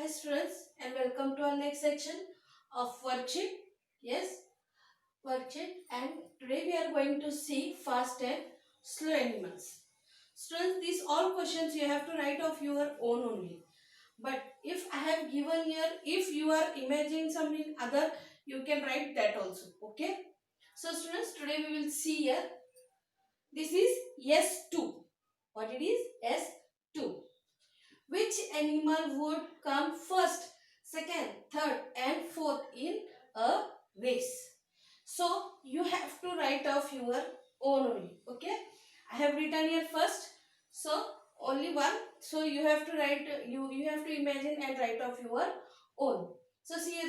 Hi students and welcome to our next section of worksheet. Yes, worksheet, and today we are going to see fast and slow animals. Students, these all questions you have to write of your own only. But if I have given here, if you are imagining something other, you can write that also. Okay. So students, today we will see here. This is S2. What it is? S2. Which animal would come first, second, third and fourth in a race? So you have to write off your own only. Okay. I have written here first. So only one. So you have to write, you have to imagine and write off your own. So see,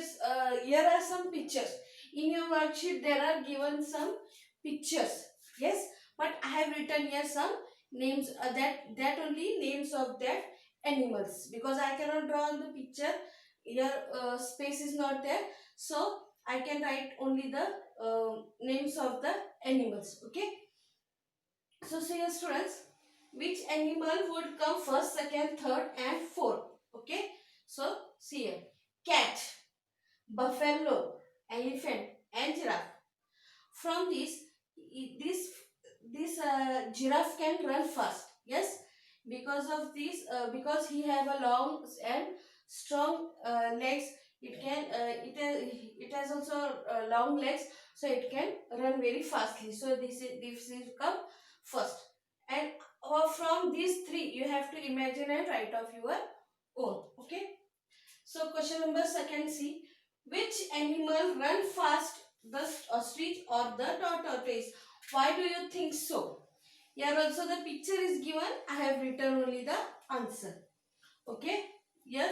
here are some pictures. In your worksheet there are given some pictures. Yes. But I have written here some names, that only names of that animals, because I cannot draw on the picture. Here space is not there, so I can write only the names of the animals. Okay. So see here students, which animal would come first, second, third and fourth. Okay. So see here, cat, buffalo, elephant and giraffe. From this giraffe can run fast. Yes, because of this, because he have a long and strong legs. It can it has also long legs, so it can run very fastly. So this is come first. And from these three you have to imagine and write off your own. Okay. So question number second, see, which animal run fast, the ostrich or the tortoise? Why do you think so? Here also the picture is given. I have written only the answer. Okay. Here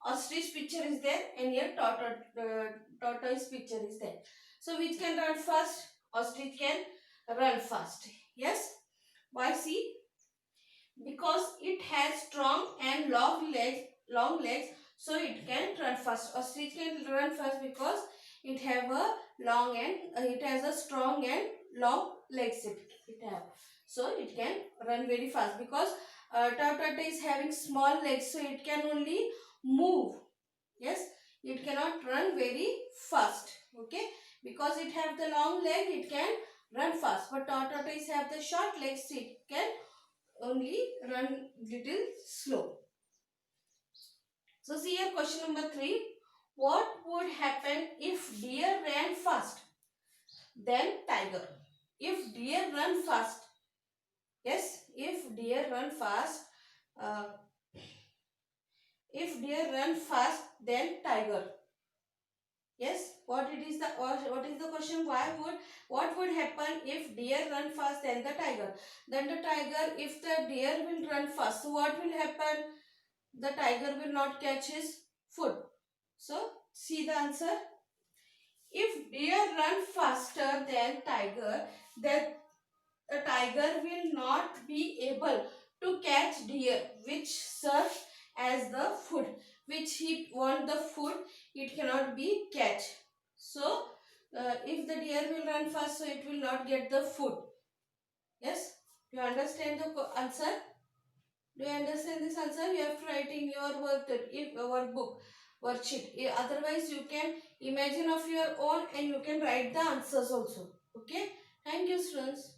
ostrich picture is there and here tortoise picture is there. So which can run fast? Ostrich can run fast. Yes. Why? See, because it has strong and long legs, so it can run fast. Ostrich can run fast because it have a long and it has a strong and long legs. It have, so it can run very fast. Because tortoise is having small legs, so it can only move. Yes, it cannot run very fast. Okay, because it have the long leg, it can run fast. But tortoise have the short legs, so it can only run little slow. So see here question number 3. What would happen if deer ran fast? Then tiger. If deer run fast, yes, if deer run fast, uh, if deer run fast, then tiger. Yes, what is the question? What would happen if deer run fast then the tiger? Then the tiger, if the deer will run fast, so what will happen? The tiger will not catch his food. So see the answer. If deer run faster than tiger, then the tiger will not be able to catch deer, which serves as the food. Which he want the food, it cannot be catch. So if the deer will run fast, so it will not get the food. Yes, you understand the answer? Do you understand this answer? You have to write in your workbook, worksheet. Otherwise, you can imagine of your own and you can write the answers also. Okay. Thank you, students.